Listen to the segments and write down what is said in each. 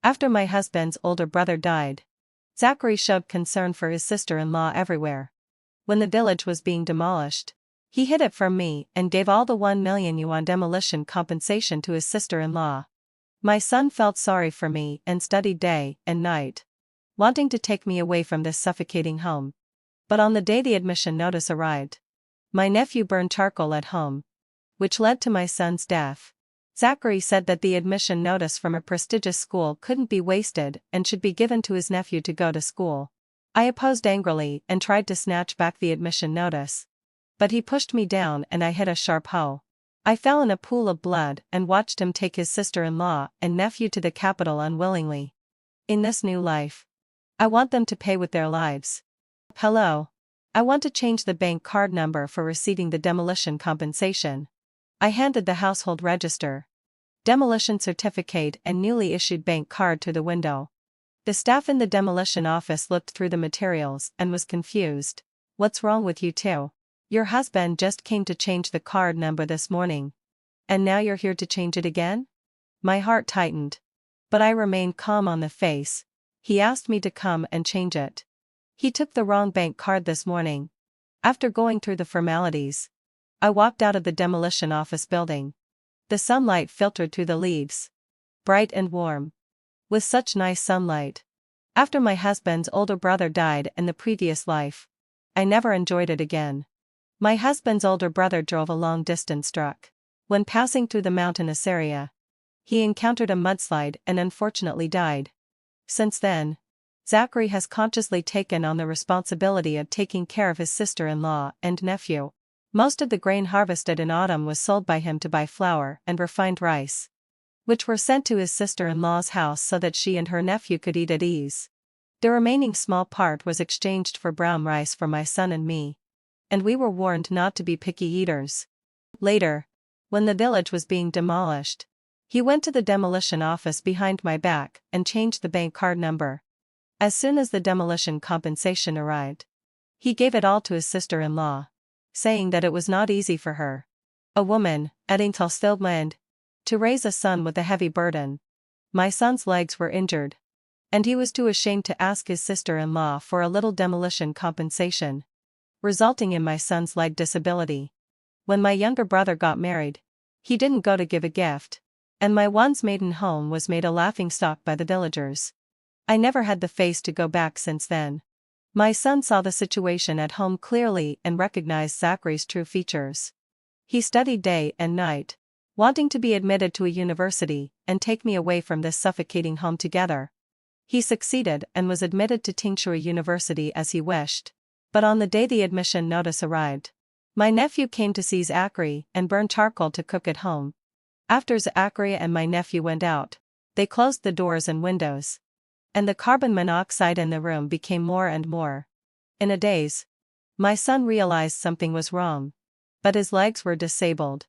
After my husband's older brother died, Zachary showed concern for his sister-in-law everywhere. When the village was being demolished, he hid it from me and gave all the 1 million yuan demolition compensation to his sister-in-law. My son felt sorry for me and studied day and night, wanting to take me away from this suffocating home. But on the day the admission notice arrived, my nephew burned charcoal at home, which led to my son's death. Zachary said that the admission notice from a prestigious school couldn't be wasted and should be given to his nephew to go to school. I opposed angrily and tried to snatch back the admission notice, but he pushed me down and I hit a sharp hoe. I fell in a pool of blood and watched him take his sister-in-law and nephew to the capital unwillingly. In this new life, I want them to pay with their lives. Hello. I want to change the bank card number for receiving the demolition compensation. I handed the household register, demolition certificate and newly issued bank card to the window. The staff in the demolition office looked through the materials and was confused. What's wrong with you two? Your husband just came to change the card number this morning. And now you're here to change it again? My heart tightened. But I remained calm on the face. He asked me to come and change it. He took the wrong bank card this morning. After going through the formalities, I walked out of the demolition office building. The sunlight filtered through the leaves, bright and warm. With such nice sunlight. After my husband's older brother died in the previous life, I never enjoyed it again. My husband's older brother drove a long-distance truck. When passing through the mountainous area, he encountered a mudslide and unfortunately died. Since then, Zachary has consciously taken on the responsibility of taking care of his sister-in-law and nephew. Most of the grain harvested in autumn was sold by him to buy flour and refined rice, which were sent to his sister-in-law's house so that she and her nephew could eat at ease. The remaining small part was exchanged for brown rice for my son and me, and we were warned not to be picky eaters. Later, when the village was being demolished, he went to the demolition office behind my back and changed the bank card number. As soon as the demolition compensation arrived, he gave it all to his sister-in-law, saying that it was not easy for her, a woman, till stillland, to raise a son with a heavy burden. My son's legs were injured, and he was too ashamed to ask his sister-in-law for a little demolition compensation, resulting in my son's leg disability. When my younger brother got married, he didn't go to give a gift, and my once maiden home was made a laughingstock by the villagers. I never had the face to go back since then. My son saw the situation at home clearly and recognized Zachary's true features. He studied day and night, wanting to be admitted to a university and take me away from this suffocating home together. He succeeded and was admitted to Tingshui University as he wished. But on the day the admission notice arrived, my nephew came to see Zachary and burned charcoal to cook at home. After Zachary and my nephew went out, they closed the doors and windows, and the carbon monoxide in the room became more and more. In a daze, my son realized something was wrong, but his legs were disabled,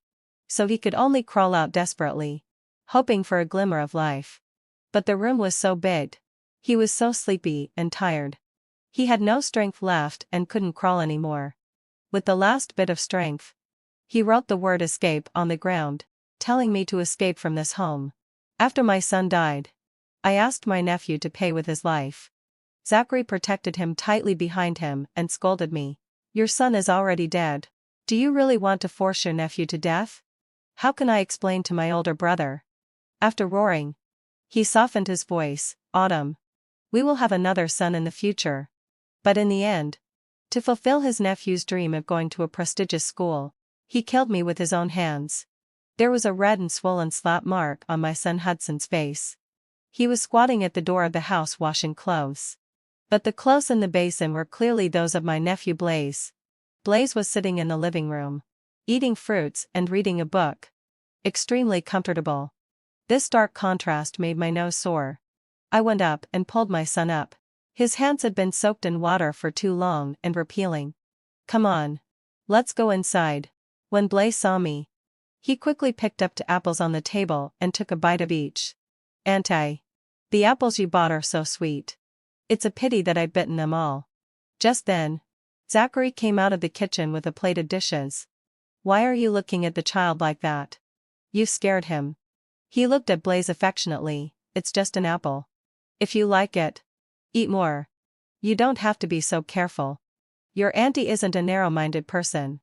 so he could only crawl out desperately, hoping for a glimmer of life. But the room was so big. He was so sleepy and tired. He had no strength left and couldn't crawl anymore. With the last bit of strength, he wrote the word escape on the ground, telling me to escape from this home. After my son died, I asked my nephew to pay with his life. Zachary protected him tightly behind him and scolded me. Your son is already dead. Do you really want to force your nephew to death? How can I explain to my older brother? After roaring, he softened his voice. Autumn. We will have another son in the future. But in the end, to fulfill his nephew's dream of going to a prestigious school, he killed me with his own hands. There was a red and swollen slap mark on my son Hudson's face. He was squatting at the door of the house washing clothes. But the clothes in the basin were clearly those of my nephew Blaze. Blaze was sitting in the living room, eating fruits and reading a book. Extremely comfortable. This stark contrast made my nose sore. I went up and pulled my son up. His hands had been soaked in water for too long and were peeling. Come on. Let's go inside. When Blaze saw me, he quickly picked up the apples on the table and took a bite of each. Auntie. The apples you bought are so sweet. It's a pity that I've bitten them all. Just then, Zachary came out of the kitchen with a plate of dishes. Why are you looking at the child like that? You scared him. He looked at Blaze affectionately, it's just an apple. If you like it, eat more. You don't have to be so careful. Your auntie isn't a narrow-minded person.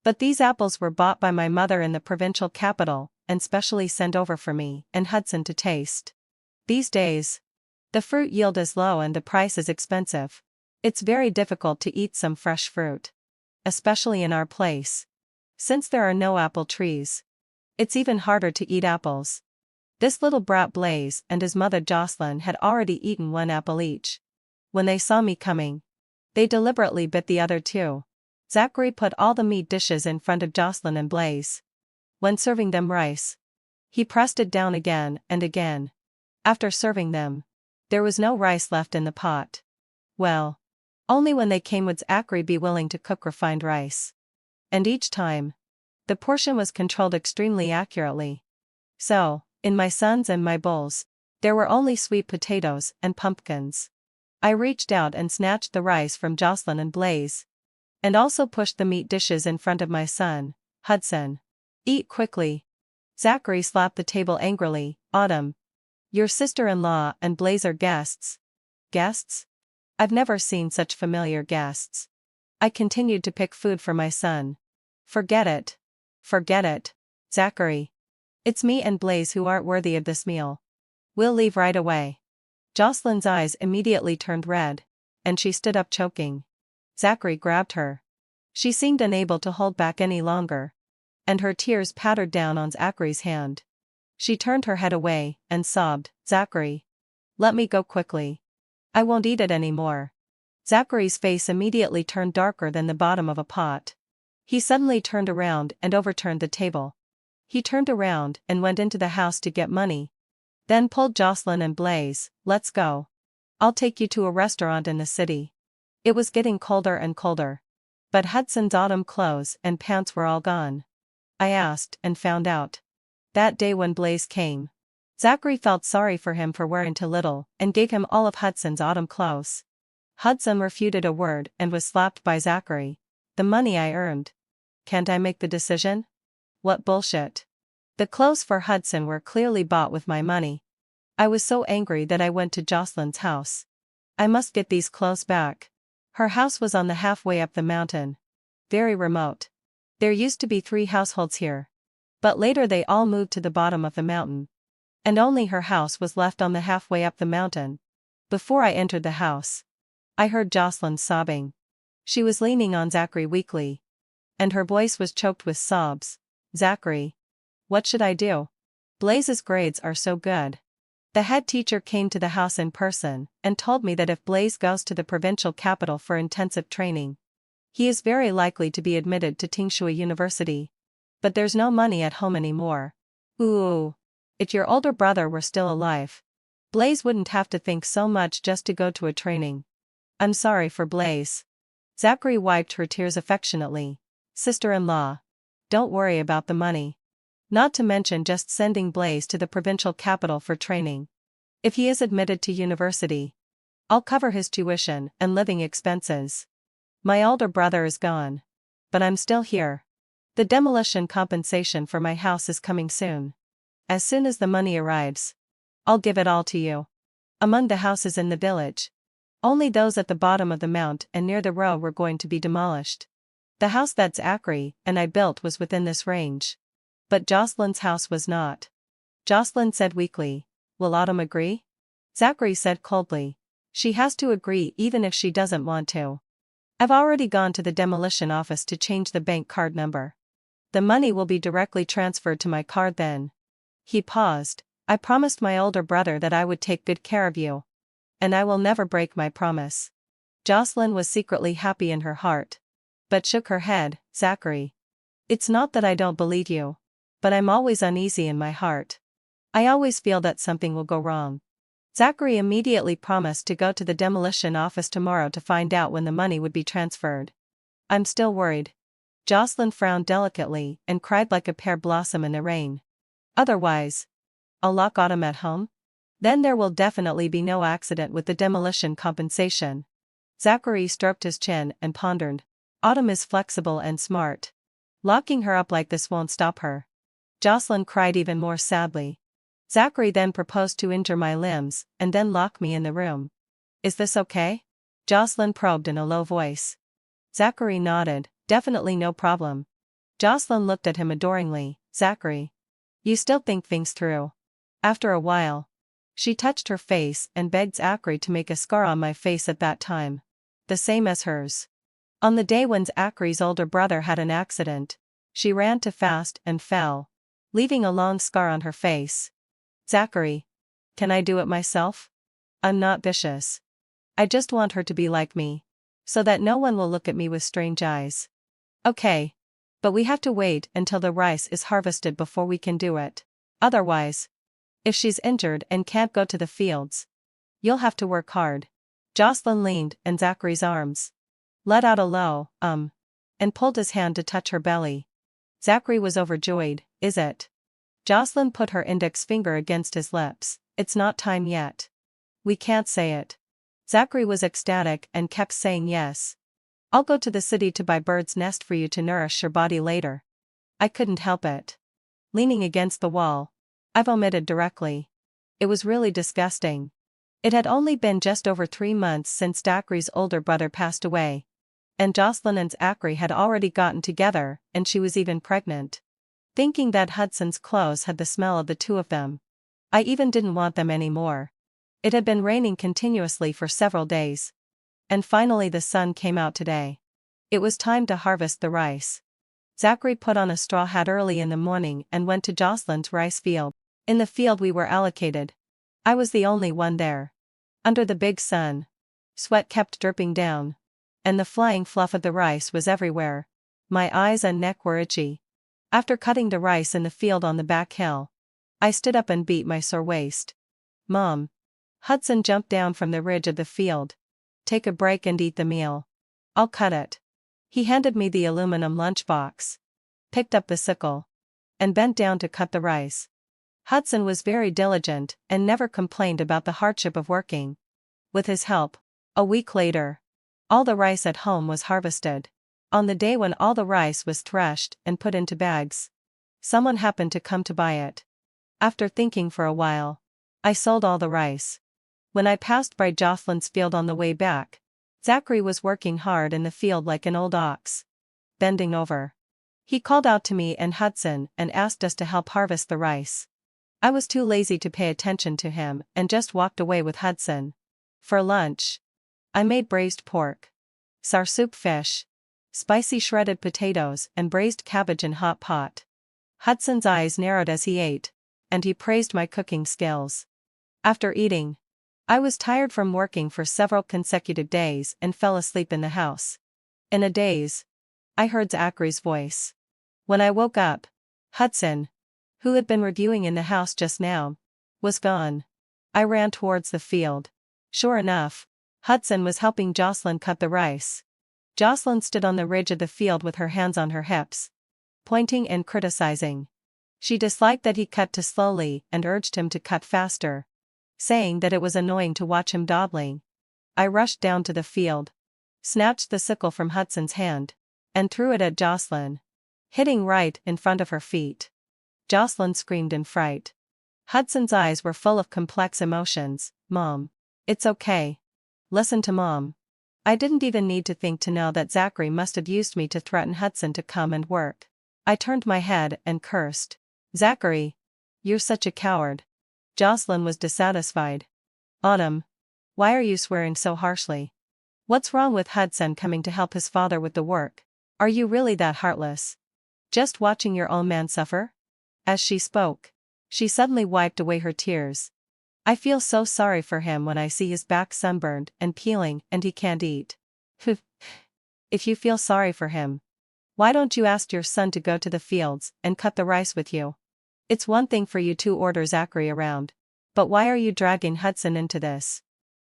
But these apples were bought by my mother in the provincial capital, and specially sent over for me and Hudson to taste. These days, the fruit yield is low and the price is expensive. It's very difficult to eat some fresh fruit. Especially in our place. Since there are no apple trees, it's even harder to eat apples. This little brat Blaze and his mother Jocelyn had already eaten one apple each. When they saw me coming, they deliberately bit the other two. Zachary put all the meat dishes in front of Jocelyn and Blaze. When serving them rice, he pressed it down again and again. After serving them, there was no rice left in the pot. Well, only when they came would Zachary be willing to cook refined rice. And each time, the portion was controlled extremely accurately. So, in my sons and my bowls, there were only sweet potatoes and pumpkins. I reached out and snatched the rice from Jocelyn and Blaze. And also pushed the meat dishes in front of my son, Hudson. Eat quickly. Zachary slapped the table angrily. Autumn. Your sister-in-law and Blaze are guests. Guests? I've never seen such familiar guests. I continued to pick food for my son. Forget it. Forget it, Zachary. It's me and Blaze who aren't worthy of this meal. We'll leave right away. Jocelyn's eyes immediately turned red, and she stood up choking. Zachary grabbed her. She seemed unable to hold back any longer, and her tears pattered down on Zachary's hand. She turned her head away and sobbed, Zachary. Let me go quickly. I won't eat it anymore. Zachary's face immediately turned darker than the bottom of a pot. He suddenly turned around and overturned the table. He turned around and went into the house to get money. Then pulled Jocelyn and Blaze. Let's go. I'll take you to a restaurant in the city. It was getting colder and colder. But Hudson's autumn clothes and pants were all gone. I asked and found out. That day when Blaze came, Zachary felt sorry for him for wearing too little and gave him all of Hudson's autumn clothes. Hudson refuted a word and was slapped by Zachary. The money I earned. Can't I make the decision? What bullshit. The clothes for Hudson were clearly bought with my money. I was so angry that I went to Jocelyn's house. I must get these clothes back. Her house was on the halfway up the mountain. Very remote. There used to be 3 households here. But later they all moved to the bottom of the mountain. And only her house was left on the halfway up the mountain. Before I entered the house, I heard Jocelyn sobbing. She was leaning on Zachary weakly. And her voice was choked with sobs. Zachary. What should I do? Blaze's grades are so good. The head teacher came to the house in person and told me that if Blaze goes to the provincial capital for intensive training, he is very likely to be admitted to Tingshui University. But there's no money at home anymore. Ooh. If your older brother were still alive, Blaze wouldn't have to think so much just to go to a training. I'm sorry for Blaze. Zachary wiped her tears affectionately. Sister-in-law. Don't worry about the money. Not to mention just sending Blaze to the provincial capital for training. If he is admitted to university, I'll cover his tuition and living expenses. My older brother is gone. But I'm still here. The demolition compensation for my house is coming soon. As soon as the money arrives, I'll give it all to you. Among the houses in the village, only those at the bottom of the mount and near the road were going to be demolished. The house that Zachary and I built was within this range. But Jocelyn's house was not. Jocelyn said weakly, Will Autumn agree? Zachary said coldly, She has to agree even if she doesn't want to. I've already gone to the demolition office to change the bank card number. The money will be directly transferred to my card then. He paused. I promised my older brother that I would take good care of you. And I will never break my promise. Jocelyn was secretly happy in her heart. But shook her head. Zachary. It's not that I don't believe you. But I'm always uneasy in my heart. I always feel that something will go wrong. Zachary immediately promised to go to the demolition office tomorrow to find out when the money would be transferred. I'm still worried. Jocelyn frowned delicately and cried like a pear blossom in the rain. Otherwise, I'll lock Autumn at home? Then there will definitely be no accident with the demolition compensation. Zachary stroked his chin and pondered. Autumn is flexible and smart. Locking her up like this won't stop her. Jocelyn cried even more sadly. Zachary then proposed to injure my limbs and then lock me in the room. Is this okay? Jocelyn probed in a low voice. Zachary nodded, definitely no problem. Jocelyn looked at him adoringly. Zachary, you still think things through. After a while, she touched her face and begged Zachary to make a scar on my face at that time. The same as hers. On the day when Zachary's older brother had an accident, she ran too fast and fell, leaving a long scar on her face. Zachary, can I do it myself? I'm not vicious. I just want her to be like me, so that no one will look at me with strange eyes. Okay. But we have to wait until the rice is harvested before we can do it. Otherwise, if she's injured and can't go to the fields, you'll have to work hard. Jocelyn leaned in Zachary's arms, let out a low, and pulled his hand to touch her belly. Zachary was overjoyed. Is it? Jocelyn put her index finger against his lips. It's not time yet. We can't say it. Zachary was ecstatic and kept saying yes. I'll go to the city to buy bird's nest for you to nourish your body later. I couldn't help it. Leaning against the wall, I vomited directly. It was really disgusting. It had only been just over 3 months since Zachary's older brother passed away. And Jocelyn and Zachary had already gotten together, and she was even pregnant. Thinking that Hudson's clothes had the smell of the two of them, I even didn't want them anymore. It had been raining continuously for several days. And finally the sun came out today. It was time to harvest the rice. Zachary put on a straw hat early in the morning and went to Jocelyn's rice field. In the field we were allocated, I was the only one there. Under the big sun, sweat kept dripping down, and the flying fluff of the rice was everywhere. My eyes and neck were itchy. After cutting the rice in the field on the back hill, I stood up and beat my sore waist. Mom. Hudson jumped down from the ridge of the field. Take a break and eat the meal. I'll cut it. He handed me the aluminum lunchbox, picked up the sickle, and bent down to cut the rice. Hudson was very diligent and never complained about the hardship of working. With his help, a week later, all the rice at home was harvested. On the day when all the rice was threshed and put into bags, someone happened to come to buy it. After thinking for a while, I sold all the rice. When I passed by Jocelyn's field on the way back, Zachary was working hard in the field like an old ox, bending over. He called out to me and Hudson and asked us to help harvest the rice. I was too lazy to pay attention to him and just walked away with Hudson. For lunch, I made braised pork, soup fish, spicy shredded potatoes and braised cabbage in hot pot. Hudson's eyes narrowed as he ate, and he praised my cooking skills. After eating, I was tired from working for several consecutive days and fell asleep in the house. In a daze, I heard Zachary's voice. When I woke up, Hudson, who had been reviewing in the house just now, was gone. I ran towards the field. Sure enough, Hudson was helping Jocelyn cut the rice. Jocelyn stood on the ridge of the field with her hands on her hips, pointing and criticizing. She disliked that he cut too slowly and urged him to cut faster, saying that it was annoying to watch him dawdling. I rushed down to the field, snatched the sickle from Hudson's hand, and threw it at Jocelyn, hitting right in front of her feet. Jocelyn screamed in fright. Hudson's eyes were full of complex emotions. Mom. It's okay. Listen to Mom. I didn't even need to think to know that Zachary must have used me to threaten Hudson to come and work. I turned my head and cursed. Zachary. You're such a coward. Jocelyn was dissatisfied. Autumn. Why are you swearing so harshly? What's wrong with Hudson coming to help his father with the work? Are you really that heartless? Just watching your own man suffer? As she spoke, she suddenly wiped away her tears. I feel so sorry for him when I see his back sunburned and peeling and he can't eat. If you feel sorry for him, why don't you ask your son to go to the fields and cut the rice with you? It's one thing for you to order Zachary around, but why are you dragging Hudson into this?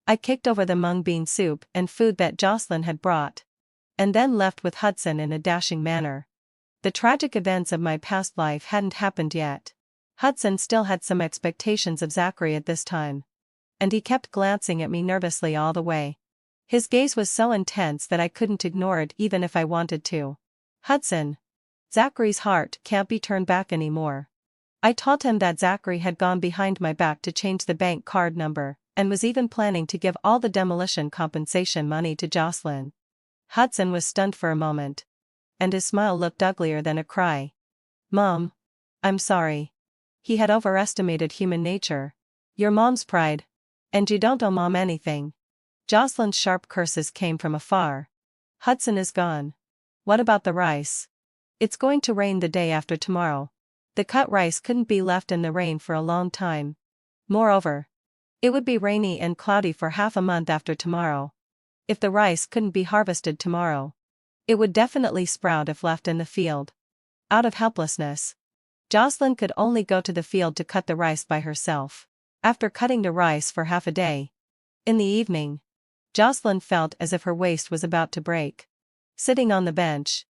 I kicked over the mung bean soup and food that Jocelyn had brought, and then left with Hudson in a dashing manner. The tragic events of my past life hadn't happened yet. Hudson still had some expectations of Zachary at this time, and he kept glancing at me nervously all the way. His gaze was so intense that I couldn't ignore it even if I wanted to. Hudson. Zachary's heart can't be turned back anymore. I told him that Zachary had gone behind my back to change the bank card number, and was even planning to give all the demolition compensation money to Jocelyn. Hudson was stunned for a moment, and his smile looked uglier than a cry. "Mom. I'm sorry." He had overestimated human nature. "Your mom's pride. And you don't owe Mom anything." Jocelyn's sharp curses came from afar. "Hudson is gone. What about the rice? It's going to rain the day after tomorrow." The cut rice couldn't be left in the rain for a long time. Moreover, it would be rainy and cloudy for half a month after tomorrow. If the rice couldn't be harvested tomorrow, it would definitely sprout if left in the field. Out of helplessness, Jocelyn could only go to the field to cut the rice by herself. After cutting the rice for half a day, in the evening, Jocelyn felt as if her waist was about to break. Sitting on the bench,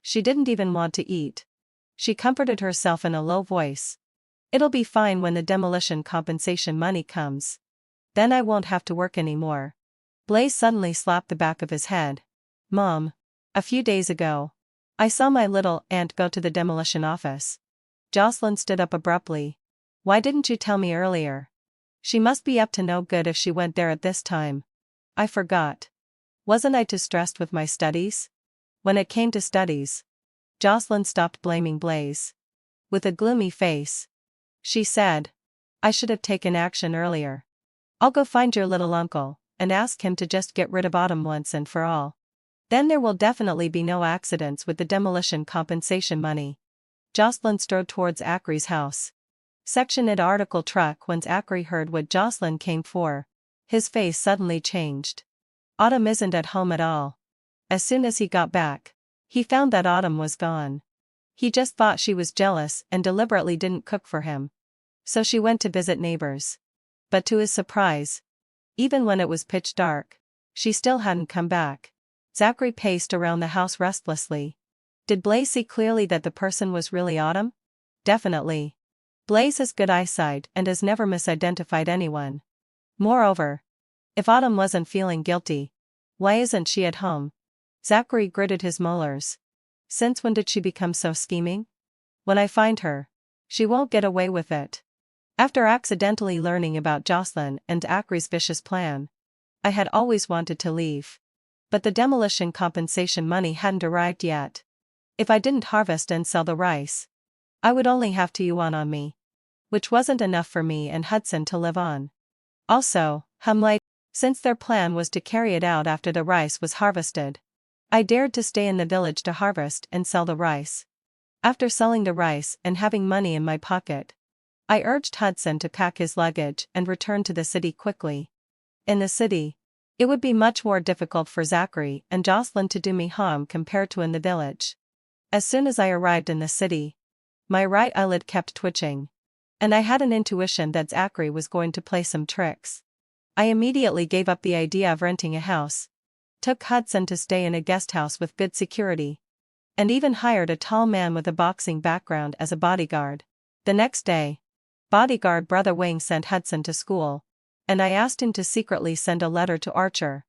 she didn't even want to eat. She comforted herself in a low voice. "It'll be fine when the demolition compensation money comes. Then I won't have to work anymore." Blaze suddenly slapped the back of his head. "Mom. A few days ago, I saw my little aunt go to the demolition office." Jocelyn stood up abruptly. "Why didn't you tell me earlier? She must be up to no good if she went there at this time." "I forgot. Wasn't I too stressed with my studies?" When it came to studies, Jocelyn stopped blaming Blaze. With a gloomy face, she said, "I should have taken action earlier. I'll go find your little uncle, and ask him to just get rid of Autumn once and for all. Then there will definitely be no accidents with the demolition compensation money." Jocelyn strode towards Zachary's house. Section id article truck. When Zachary heard what Jocelyn came for, his face suddenly changed. "Autumn isn't at home at all." As soon as he got back, he found that Autumn was gone. He just thought she was jealous and deliberately didn't cook for him. So she went to visit neighbors. But to his surprise, even when it was pitch dark, she still hadn't come back. Zachary paced around the house restlessly. Did Blaze see clearly that the person was really Autumn? Definitely. Blaze has good eyesight and has never misidentified anyone. Moreover, if Autumn wasn't feeling guilty, why isn't she at home? Zachary gritted his molars. Since when did she become so scheming? "When I find her, she won't get away with it." After accidentally learning about Jocelyn and Zachary's vicious plan, I had always wanted to leave. But the demolition compensation money hadn't arrived yet. If I didn't harvest and sell the rice, I would only have yuan on me, which wasn't enough for me and Hudson to live on. Also, since their plan was to carry it out after the rice was harvested, I dared to stay in the village to harvest and sell the rice. After selling the rice and having money in my pocket, I urged Hudson to pack his luggage and return to the city quickly. In the city, it would be much more difficult for Zachary and Jocelyn to do me harm compared to in the village. As soon as I arrived in the city, my right eyelid kept twitching, and I had an intuition that Zachary was going to play some tricks. I immediately gave up the idea of renting a house, took Hudson to stay in a guest house with good security, and even hired a tall man with a boxing background as a bodyguard. The next day, bodyguard Brother Wing sent Hudson to school, and I asked him to secretly send a letter to Archer,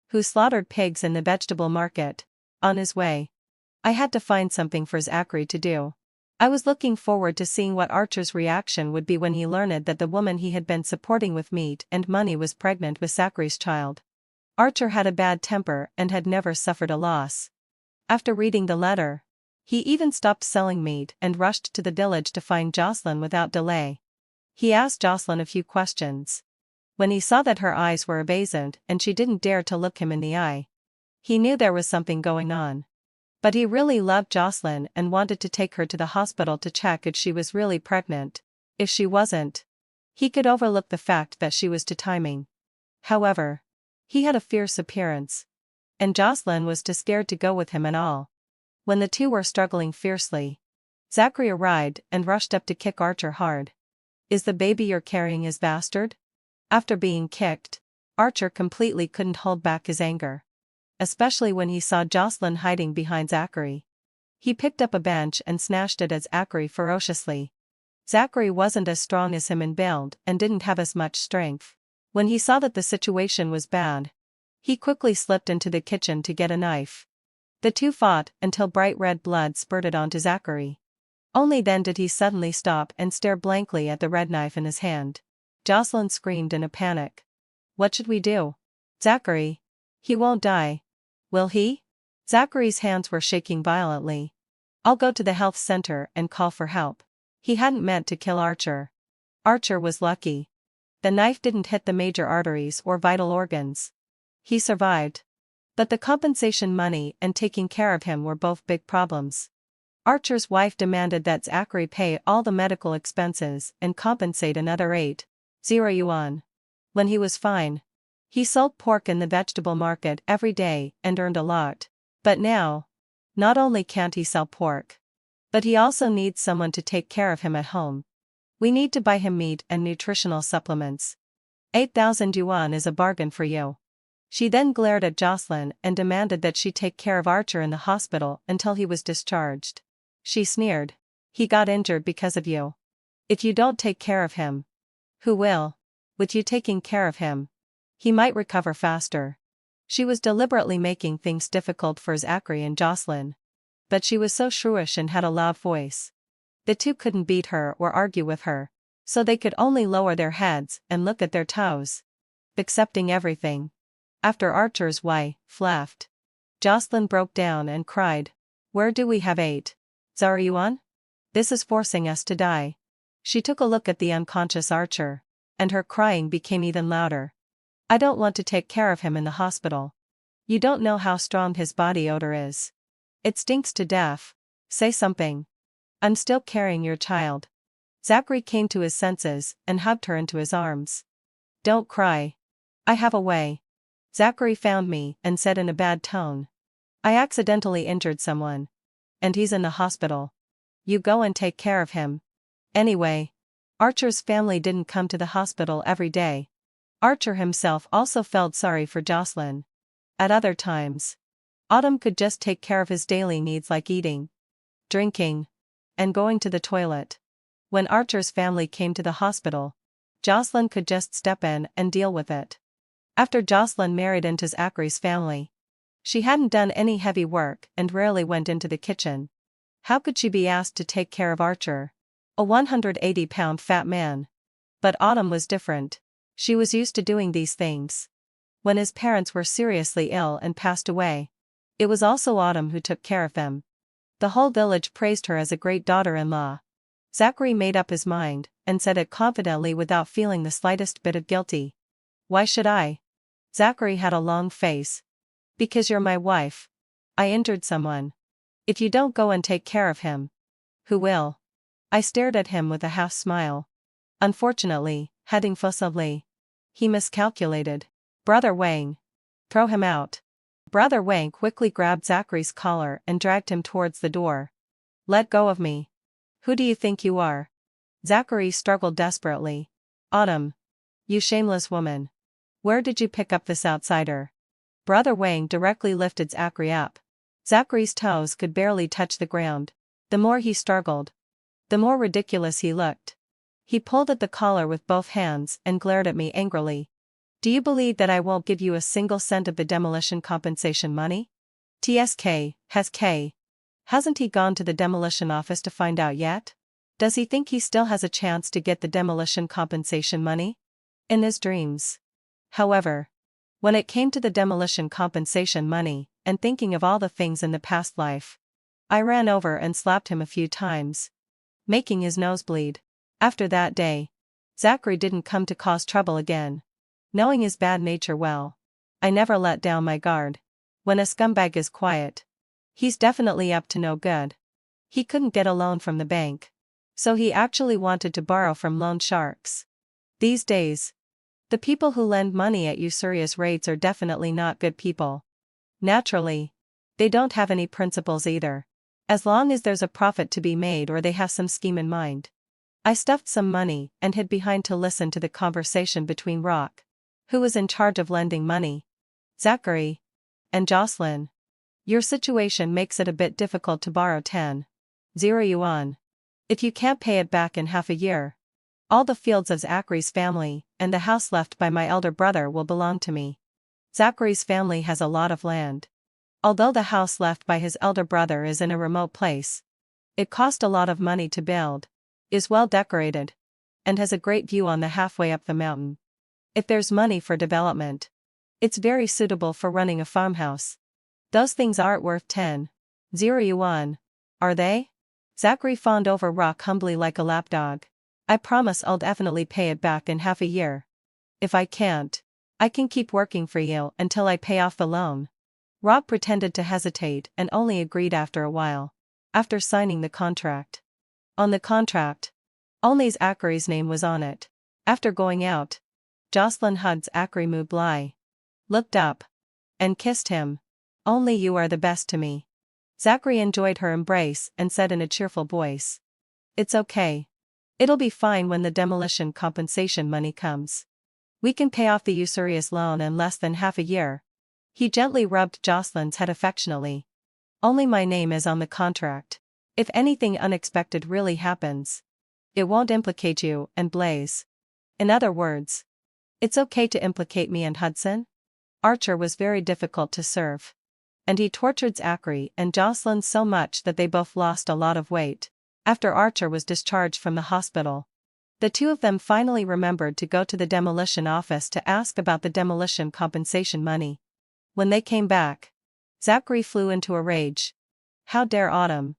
who slaughtered pigs in the vegetable market, on his way. I had to find something for Zachary to do. I was looking forward to seeing what Archer's reaction would be when he learned that the woman he had been supporting with meat and money was pregnant with Zachary's child. Archer had a bad temper and had never suffered a loss. After reading the letter, he even stopped selling meat and rushed to the village to find Jocelyn without delay. He asked Jocelyn a few questions. When he saw that her eyes were evasive and she didn't dare to look him in the eye, he knew there was something going on. But he really loved Jocelyn and wanted to take her to the hospital to check if she was really pregnant. If she wasn't, he could overlook the fact that she was too timing. However, he had a fierce appearance, and Jocelyn was too scared to go with him at all. When the two were struggling fiercely, Zachary arrived and rushed up to kick Archer hard. "Is the baby you're carrying his bastard?" After being kicked, Archer completely couldn't hold back his anger, especially when he saw Jocelyn hiding behind Zachary. He picked up a bench and smashed it at Zachary ferociously. Zachary wasn't as strong as him in build and didn't have as much strength. When he saw that the situation was bad, he quickly slipped into the kitchen to get a knife. The two fought until bright red blood spurted onto Zachary. Only then did he suddenly stop and stare blankly at the red knife in his hand. Jocelyn screamed in a panic. What should we do? Zachary. He won't die. Will he? Zachary's hands were shaking violently. I'll go to the health center and call for help. He hadn't meant to kill Archer. Archer was lucky. The knife didn't hit the major arteries or vital organs. He survived. But the compensation money and taking care of him were both big problems. Archer's wife demanded that Zachary pay all the medical expenses and compensate another 8,000 yuan. When he was fine, he sold pork in the vegetable market every day and earned a lot. But now, not only can't he sell pork, but he also needs someone to take care of him at home. We need to buy him meat and nutritional supplements. 8,000 yuan is a bargain for you. She then glared at Jocelyn and demanded that she take care of Archer in the hospital until he was discharged. She sneered. He got injured because of you. If you don't take care of him, who will? With you taking care of him, he might recover faster. She was deliberately making things difficult for Zachary and Jocelyn. But she was so shrewish and had a loud voice. The two couldn't beat her or argue with her, so they could only lower their heads and look at their toes. Accepting everything. After Archer's wife laughed, Jocelyn broke down and cried, "Where do we have 8,000 yuan? This is forcing us to die." She took a look at the unconscious Archer, and her crying became even louder. "I don't want to take care of him in the hospital. You don't know how strong his body odor is. It stinks to death. Say something. I'm still carrying your child." Zachary came to his senses and hugged her into his arms. "Don't cry. I have a way. Zachary found me and said in a bad tone, I accidentally injured someone. And he's in the hospital. You go and take care of him. Anyway, Archer's family didn't come to the hospital every day. Archer himself also felt sorry for Jocelyn. At other times, Autumn could just take care of his daily needs like eating, drinking, and going to the toilet. When Archer's family came to the hospital, Jocelyn could just step in and deal with it. After Jocelyn married into Zachary's family, she hadn't done any heavy work and rarely went into the kitchen. How could she be asked to take care of Archer, a 180-pound fat man? But Autumn was different. She was used to doing these things. When his parents were seriously ill and passed away, it was also Autumn who took care of them. The whole village praised her as a great daughter-in-law. Zachary made up his mind, and said it confidently without feeling the slightest bit of guilty. Why should I? Zachary had a long face. Because you're my wife. I injured someone. If you don't go and take care of him, who will? I stared at him with a half smile. Unfortunately, heading forcibly. He miscalculated. Brother Wang. Throw him out. Brother Wang quickly grabbed Zachary's collar and dragged him towards the door. Let go of me. Who do you think you are? Zachary struggled desperately. Autumn. You shameless woman. Where did you pick up this outsider? Brother Wang directly lifted Zachary up. Zachary's toes could barely touch the ground. The more he struggled, the more ridiculous he looked. He pulled at the collar with both hands and glared at me angrily. Do you believe that I won't give you a single cent of the demolition compensation money? Hasn't he gone to the demolition office to find out yet? Does he think he still has a chance to get the demolition compensation money? In his dreams. However, when it came to the demolition compensation money, and thinking of all the things in the past life, I ran over and slapped him a few times, making his nose bleed. After that day, Zachary didn't come to cause trouble again. Knowing his bad nature well, I never let down my guard. When a scumbag is quiet, he's definitely up to no good. He couldn't get a loan from the bank, so he actually wanted to borrow from loan sharks. These days, the people who lend money at usurious rates are definitely not good people. Naturally, they don't have any principles either. As long as there's a profit to be made or they have some scheme in mind. I stuffed some money and hid behind to listen to the conversation between Rock, who was in charge of lending money, Zachary, and Jocelyn. Your situation makes it a bit difficult to borrow 10,000 yuan. If you can't pay it back in half a year, all the fields of Zachary's family and the house left by my elder brother will belong to me. Zachary's family has a lot of land. Although the house left by his elder brother is in a remote place, It cost a lot of money to build, is well decorated, and has a great view on the halfway up the mountain. If there's money for development, it's very suitable for running a farmhouse. Those things aren't worth 10,000 yuan, are they? Zachary fawned over Rock humbly like a lapdog. I promise I'll definitely pay it back in half a year. If I can't, I can keep working for you until I pay off the loan. Rock pretended to hesitate and only agreed after a while. After signing the contract. On the contract, only Zachary's name was on it. After going out, Jocelyn hugged Zachary Mubli, looked up, and kissed him. Only you are the best to me. Zachary enjoyed her embrace and said in a cheerful voice. It's okay. It'll be fine when the demolition compensation money comes. We can pay off the usurious loan in less than half a year. He gently rubbed Jocelyn's head affectionately. Only my name is on the contract. If anything unexpected really happens, it won't implicate you and Blaze. In other words, it's okay to implicate me and Hudson? Archer was very difficult to serve. And he tortured Zachary and Jocelyn so much that they both lost a lot of weight. After Archer was discharged from the hospital, the two of them finally remembered to go to the demolition office to ask about the demolition compensation money. When they came back, Zachary flew into a rage. How dare Autumn?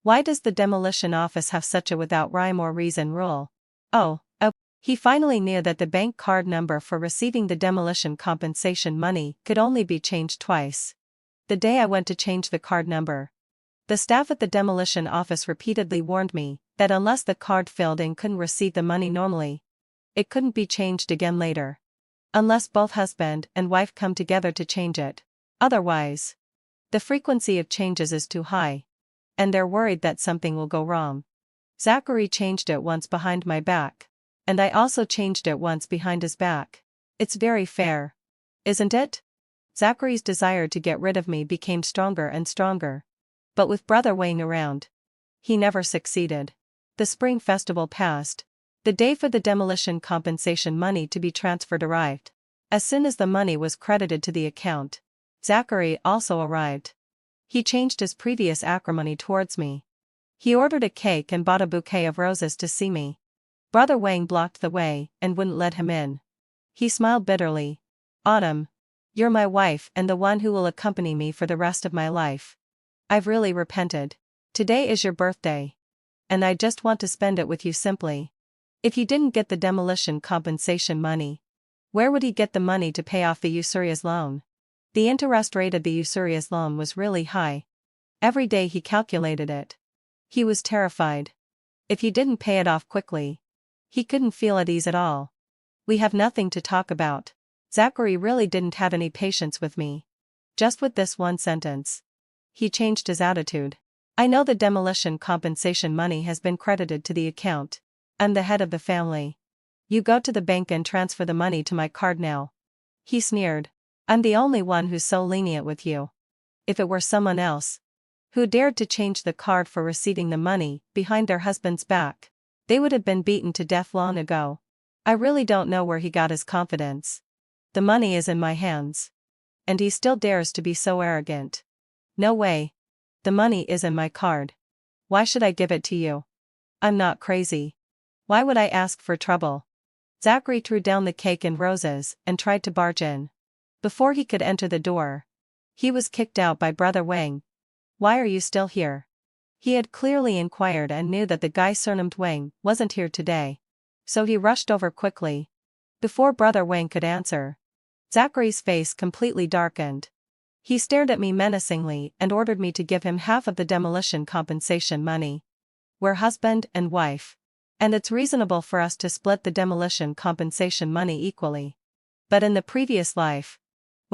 Why does the demolition office have such a without rhyme or reason rule? Oh, he finally knew that the bank card number for receiving the demolition compensation money could only be changed twice. The day I went to change the card number, the staff at the demolition office repeatedly warned me that unless the card filled in couldn't receive the money normally, it couldn't be changed again later. Unless both husband and wife come together to change it. Otherwise, the frequency of changes is too high, and they're worried that something will go wrong. Zachary changed it once behind my back, and I also changed it once behind his back. It's very fair, isn't it? Zachary's desire to get rid of me became stronger and stronger. But with Brother Wang around, he never succeeded. The spring festival passed. The day for the demolition compensation money to be transferred arrived. As soon as the money was credited to the account, Zachary also arrived. He changed his previous acrimony towards me. He ordered a cake and bought a bouquet of roses to see me. Brother Wang blocked the way and wouldn't let him in. He smiled bitterly. Autumn, you're my wife and the one who will accompany me for the rest of my life. I've really repented. Today is your birthday. And I just want to spend it with you simply. If he didn't get the demolition compensation money, where would he get the money to pay off the usurious loan? The interest rate of the usurious loan was really high. Every day he calculated it. He was terrified. If he didn't pay it off quickly, he couldn't feel at ease at all. We have nothing to talk about. Zachary really didn't have any patience with me. Just with this one sentence, he changed his attitude. I know the demolition compensation money has been credited to the account. I'm the head of the family. You go to the bank and transfer the money to my card now. He sneered. I'm the only one who's so lenient with you. If it were someone else who dared to change the card for receiving the money behind their husband's back, they would have been beaten to death long ago. I really don't know where he got his confidence. The money is in my hands. And he still dares to be so arrogant. No way. The money is in my card. Why should I give it to you? I'm not crazy. Why would I ask for trouble? Zachary threw down the cake and roses and tried to barge in. Before he could enter the door, he was kicked out by Brother Wang. Why are you still here? He had clearly inquired and knew that the guy surnamed Wang wasn't here today. So he rushed over quickly. Before Brother Wang could answer, Zachary's face completely darkened. He stared at me menacingly and ordered me to give him half of the demolition compensation money. We're husband and wife. And it's reasonable for us to split the demolition compensation money equally. But in the previous life,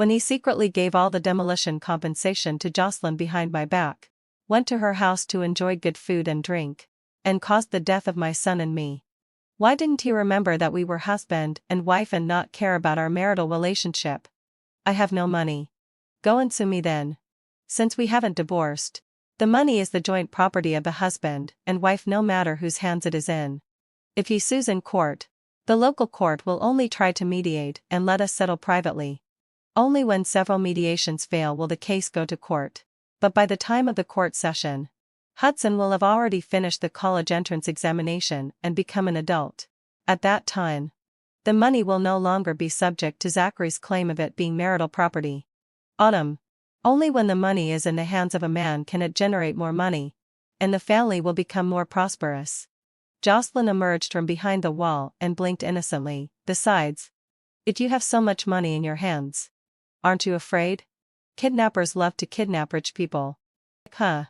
when he secretly gave all the demolition compensation to Jocelyn behind my back, went to her house to enjoy good food and drink, and caused the death of my son and me. Why didn't he remember that we were husband and wife and not care about our marital relationship? I have no money. Go and sue me then. Since we haven't divorced, the money is the joint property of the husband and wife no matter whose hands it is in. If he sues in court, the local court will only try to mediate and let us settle privately. Only when several mediations fail will the case go to court. But by the time of the court session, Hudson will have already finished the college entrance examination and become an adult. At that time, the money will no longer be subject to Zachary's claim of it being marital property. Autumn. Only when the money is in the hands of a man can it generate more money, and the family will become more prosperous. Jocelyn emerged from behind the wall and blinked innocently. Besides, if you have so much money in your hands, aren't you afraid? Kidnappers love to kidnap rich people. Huh.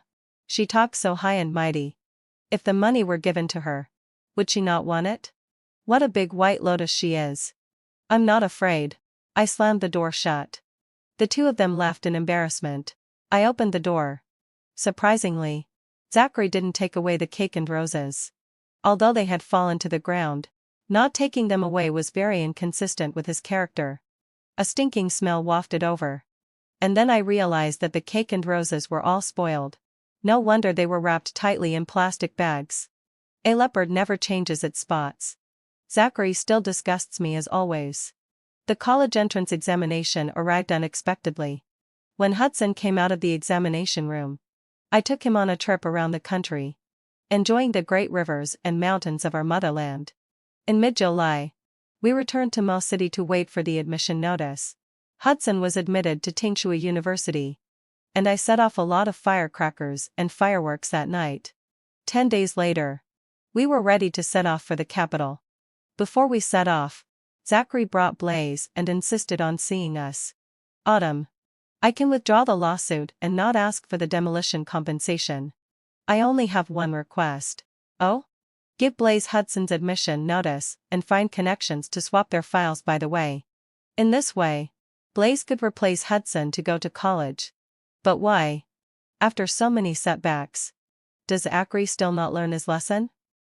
She talks so high and mighty. If the money were given to her, would she not want it? What a big white lotus she is. I'm not afraid. I slammed the door shut. The two of them left in embarrassment. I opened the door. Surprisingly, Zachary didn't take away the cake and roses. Although they had fallen to the ground, not taking them away was very inconsistent with his character. A stinking smell wafted over. And then I realized that the cake and roses were all spoiled. No wonder they were wrapped tightly in plastic bags. A leopard never changes its spots. Zachary still disgusts me as always. The college entrance examination arrived unexpectedly. When Hudson came out of the examination room, I took him on a trip around the country, enjoying the great rivers and mountains of our motherland. In mid-July, we returned to Mo City to wait for the admission notice. Hudson was admitted to Tsinghua University, and I set off a lot of firecrackers and fireworks that night. 10 days later, we were ready to set off for the capital. Before we set off, Zachary brought Blaze and insisted on seeing us. Autumn. I can withdraw the lawsuit and not ask for the demolition compensation. I only have one request. Oh? Give Blaze Hudson's admission notice and find connections to swap their files by the way. In this way, Blaze could replace Hudson to go to college. But why? After so many setbacks. Does Zachary still not learn his lesson?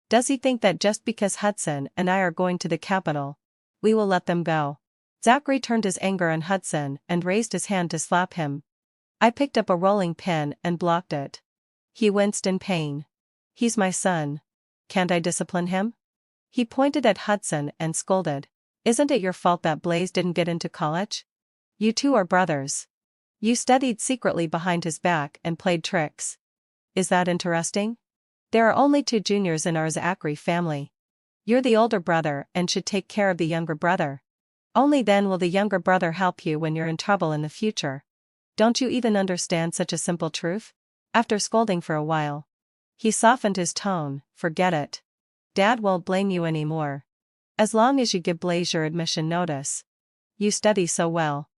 Does he think that just because Hudson and I are going to the capital, we will let them go? Zachary turned his anger on Hudson and raised his hand to slap him. I picked up a rolling pin and blocked it. He winced in pain. He's my son. Can't I discipline him? He pointed at Hudson and scolded. Isn't it your fault that Blaze didn't get into college? You two are brothers. You studied secretly behind his back and played tricks. Is that interesting? There are only 2 juniors in our Zachary family. You're the older brother and should take care of the younger brother. Only then will the younger brother help you when you're in trouble in the future. Don't you even understand such a simple truth? After scolding for a while, he softened his tone. Forget it. Dad won't blame you anymore. As long as you give Blaze your admission notice. You study so well.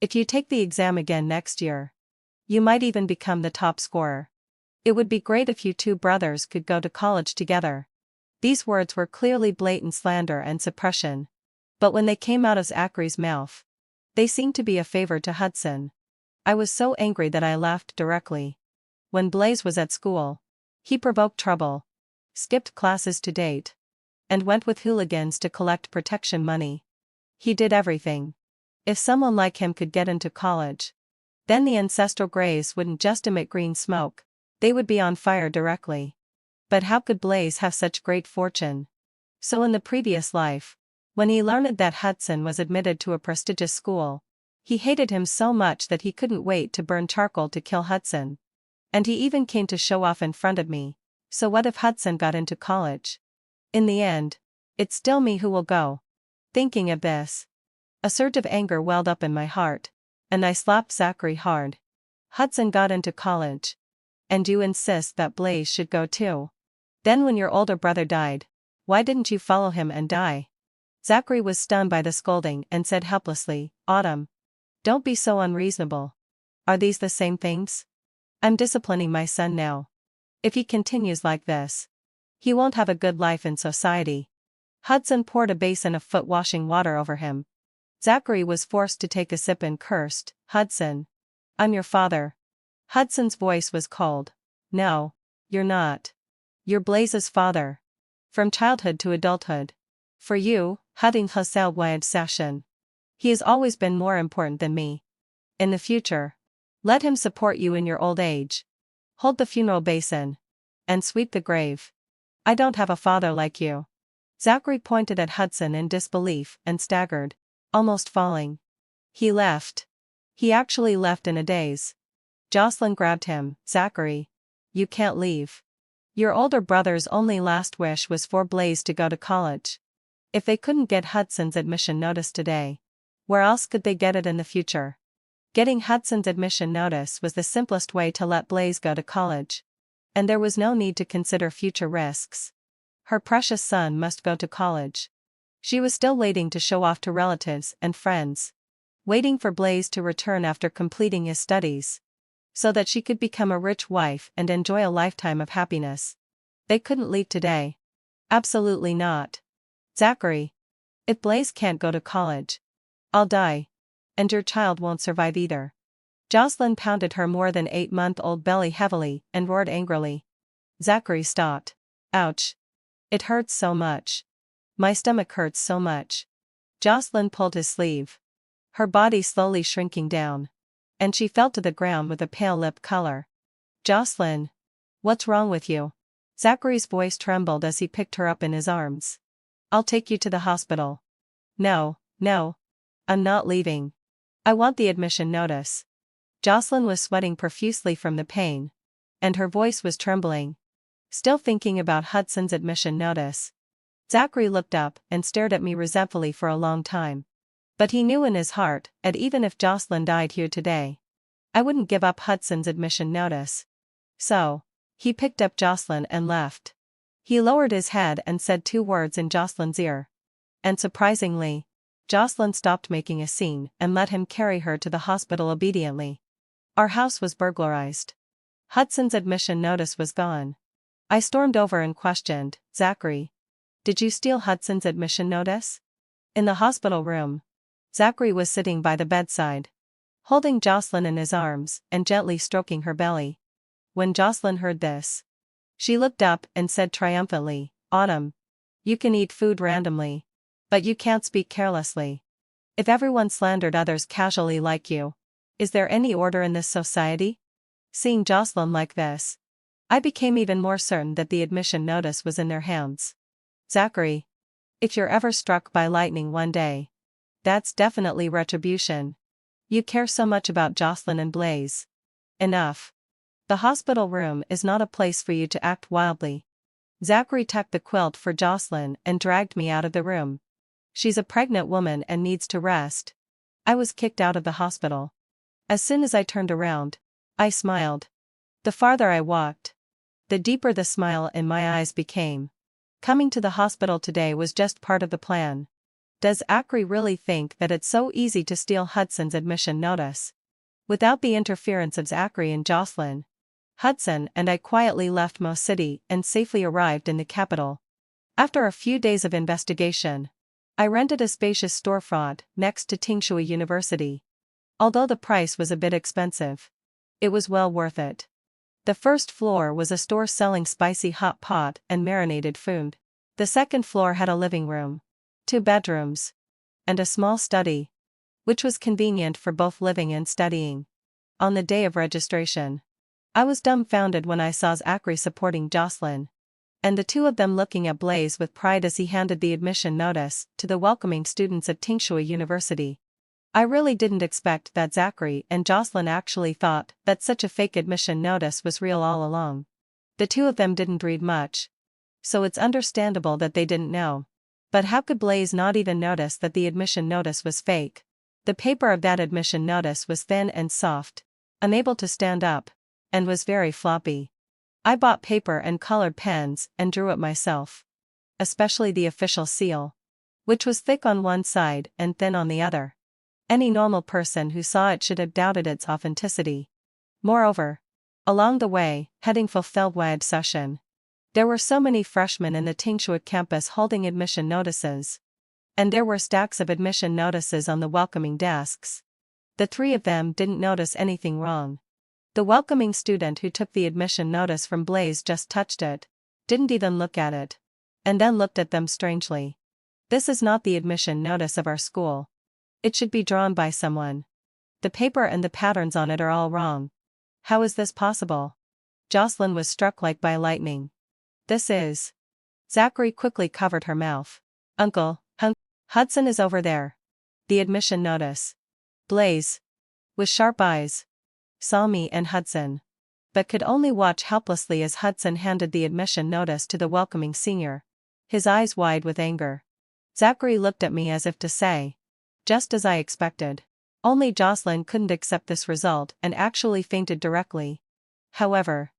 If you take the exam again next year, you might even become the top scorer. It would be great if you 2 brothers could go to college together. These words were clearly blatant slander and suppression. But when they came out of Zachary's mouth, they seemed to be a favor to Hudson. I was so angry that I laughed directly. When Blaze was at school, he provoked trouble, skipped classes to date, and went with hooligans to collect protection money. He did everything. If someone like him could get into college, then the ancestral graves wouldn't just emit green smoke, they would be on fire directly. But how could Blaze have such great fortune? So in the previous life, when he learned that Hudson was admitted to a prestigious school, he hated him so much that he couldn't wait to burn charcoal to kill Hudson. And he even came to show off in front of me. So what if Hudson got into college? In the end, it's still me who will go. Thinking of this, a surge of anger welled up in my heart, and I slapped Zachary hard. Hudson got into college. And you insist that Blaze should go too? Then when your older brother died, why didn't you follow him and die? Zachary was stunned by the scolding and said helplessly, Autumn. Don't be so unreasonable. Are these the same things? I'm disciplining my son now. If he continues like this, he won't have a good life in society. Hudson poured a basin of foot-washing water over him. Zachary was forced to take a sip and cursed, Hudson. I'm your father. Hudson's voice was cold. No, you're not. You're Blaze's father. From childhood to adulthood. For you, Huding Husel Wad Sashin. He has always been more important than me. In the future, let him support you in your old age. Hold the funeral basin. And sweep the grave. I don't have a father like you. Zachary pointed at Hudson in disbelief and staggered, almost falling. He left. He actually left in a daze. Jocelyn grabbed him. Zachary. you can't leave. Your older brother's only last wish was for Blaze to go to college. If they couldn't get Hudson's admission notice today, where else could they get it in the future? Getting Hudson's admission notice was the simplest way to let Blaze go to college. And there was no need to consider future risks. Her precious son must go to college. She was still waiting to show off to relatives and friends. Waiting for Blaze to return after completing his studies, so that she could become a rich wife and enjoy a lifetime of happiness. They couldn't leave today. Absolutely not. Zachary. If Blaze can't go to college, I'll die. And your child won't survive either. Jocelyn pounded her more than 8-month-old belly heavily and roared angrily. Zachary stopped. Ouch. It hurts so much. My stomach hurts so much. Jocelyn pulled his sleeve. Her body slowly shrinking down. And she fell to the ground with a pale lip color. Jocelyn. What's wrong with you? Zachary's voice trembled as he picked her up in his arms. I'll take you to the hospital. No, no. I'm not leaving. I want the admission notice. Jocelyn was sweating profusely from the pain. And her voice was trembling. Still thinking about Hudson's admission notice. Zachary looked up and stared at me resentfully for a long time. But he knew in his heart, that even if Jocelyn died here today, I wouldn't give up Hudson's admission notice. So, he picked up Jocelyn and left. He lowered his head and said 2 words in Jocelyn's ear. And surprisingly, Jocelyn stopped making a scene and let him carry her to the hospital obediently. Our house was burglarized. Hudson's admission notice was gone. I stormed over and questioned, Zachary. Did you steal Hudson's admission notice? In the hospital room, Zachary was sitting by the bedside, holding Jocelyn in his arms and gently stroking her belly. When Jocelyn heard this, she looked up and said triumphantly, Autumn. You can eat food randomly. But you can't speak carelessly. If everyone slandered others casually like you, is there any order in this society? Seeing Jocelyn like this, I became even more certain that the admission notice was in their hands. Zachary. If you're ever struck by lightning one day, that's definitely retribution. You care so much about Jocelyn and Blaze. Enough. The hospital room is not a place for you to act wildly. Zachary tucked the quilt for Jocelyn and dragged me out of the room. She's a pregnant woman and needs to rest. I was kicked out of the hospital. As soon as I turned around, I smiled. The farther I walked, the deeper the smile in my eyes became. Coming to the hospital today was just part of the plan. Does Zachary really think that it's so easy to steal Hudson's admission notice? Without the interference of Zachary and Jocelyn, Hudson and I quietly left Mo City and safely arrived in the capital. After a few days of investigation, I rented a spacious storefront next to Tingshui University. Although the price was a bit expensive, it was well worth it. The first floor was a store selling spicy hot pot and marinated food. The second floor had a living room, 2 bedrooms, and a small study, which was convenient for both living and studying. On the day of registration, I was dumbfounded when I saw Zachary supporting Jocelyn, and the 2 of them looking at Blaze with pride as he handed the admission notice to the welcoming students of Tingshui University. I really didn't expect that Zachary and Jocelyn actually thought that such a fake admission notice was real all along. The 2 of them didn't read much, so it's understandable that they didn't know. But how could Blaze not even notice that the admission notice was fake? The paper of that admission notice was thin and soft, unable to stand up, and was very floppy. I bought paper and colored pens and drew it myself. Especially the official seal, which was thick on one side and thin on the other. Any normal person who saw it should have doubted its authenticity. Moreover, along the way, heading for Feldwide session, there were so many freshmen in the Tingshui campus holding admission notices. And there were stacks of admission notices on the welcoming desks. The 3 of them didn't notice anything wrong. The welcoming student who took the admission notice from Blaze just touched it, didn't even look at it, and then looked at them strangely. This is not the admission notice of our school. It should be drawn by someone. The paper and the patterns on it are all wrong. How is this possible? Jocelyn was struck like by lightning. This is. Zachary quickly covered her mouth. Uncle, Hudson is over there. The admission notice. Blaze, with sharp eyes, saw me and Hudson. but could only watch helplessly as Hudson handed the admission notice to the welcoming senior, his eyes wide with anger. Zachary looked at me as if to say, "Just as I expected." Only Jocelyn couldn't accept this result and actually fainted directly. However,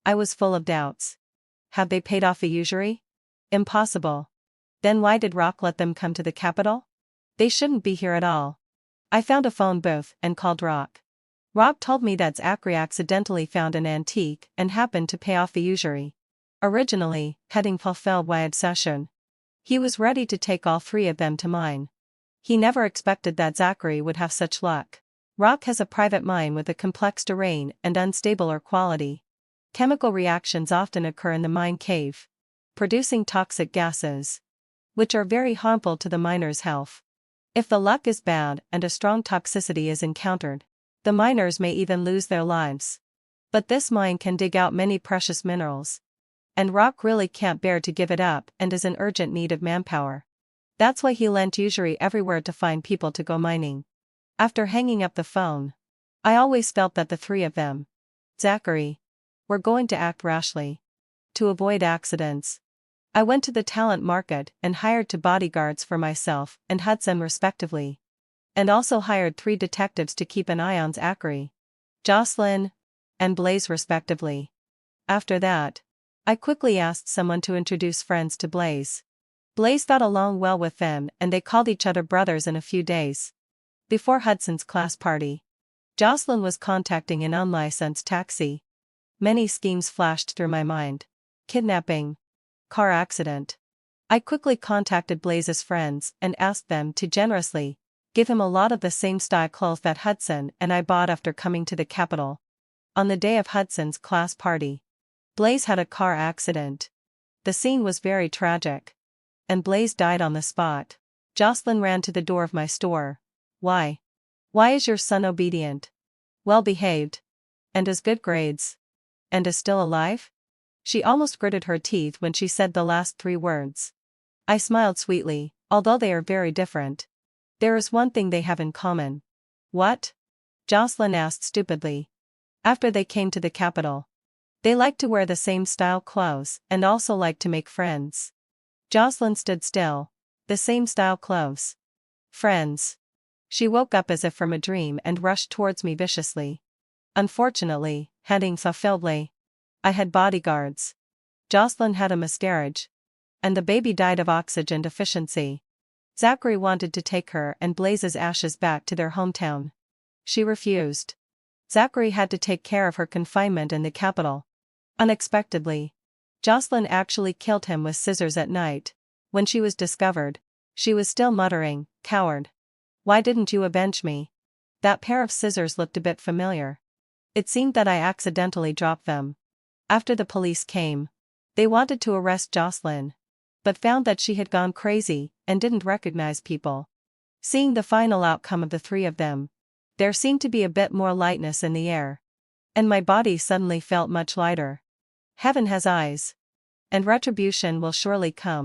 I was full of doubts. Have they paid off the usury? Impossible. Then why did Rock let them come to the capital? They shouldn't be here at all. I found a phone booth and called Rock. Rock told me that Zachary accidentally found an antique and happened to pay off the usury. Originally, heading fulfilled wide session. He was ready to take all three of them to mine. He never expected that Zachary would have such luck. Rock has a private mine with a complex terrain and unstable air quality. Chemical reactions often occur in the mine cave, producing toxic gases, which are very harmful to the miner's health. If the luck is bad and a strong toxicity is encountered, the miners may even lose their lives. But this mine can dig out many precious minerals. And Rock really can't bear to give it up and is in urgent need of manpower. That's why he lent usury everywhere to find people to go mining. After hanging up the phone, I always felt that the three of them, Zachary, were going to act rashly. To avoid accidents, I went to the talent market and hired 2 bodyguards for myself and Hudson respectively. And also hired 3 detectives to keep an eye on Zachary, Jocelyn, and Blaze respectively. After that, I quickly asked someone to introduce friends to Blaze. Blaze got along well with them and they called each other brothers in a few days. Before Hudson's class party, Jocelyn was contacting an unlicensed taxi. Many schemes flashed through my mind. Kidnapping. Car accident. I quickly contacted Blaze's friends and asked them to generously give him a lot of the same style clothes that Hudson and I bought after coming to the capital. On the day of Hudson's class party, Blaze had a car accident. The scene was very tragic. And Blaze died on the spot. Jocelyn ran to the door of my store. Why? Why is your son obedient? Well behaved? And has good grades? And is still alive? She almost gritted her teeth when she said the last 3 words. I smiled sweetly, although they are very different. There is one thing they have in common. What? Jocelyn asked stupidly. After they came to the capital, they liked to wear the same style clothes and also liked to make friends. Jocelyn stood still. The same style clothes. Friends. She woke up as if from a dream and rushed towards me viciously. Unfortunately, heading fulfilledly, I had bodyguards. Jocelyn had a miscarriage. And the baby died of oxygen deficiency. Zachary wanted to take her and Blaze's ashes back to their hometown. She refused. Zachary had to take care of her confinement in the capital. Unexpectedly, Jocelyn actually killed him with scissors at night. When she was discovered, she was still muttering, "Coward. Why didn't you avenge me?" That pair of scissors looked a bit familiar. It seemed that I accidentally dropped them. After the police came, they wanted to arrest Jocelyn, but found that she had gone crazy and didn't recognize people. Seeing the final outcome of the 3 of them, there seemed to be a bit more lightness in the air. And my body suddenly felt much lighter. Heaven has eyes. And retribution will surely come.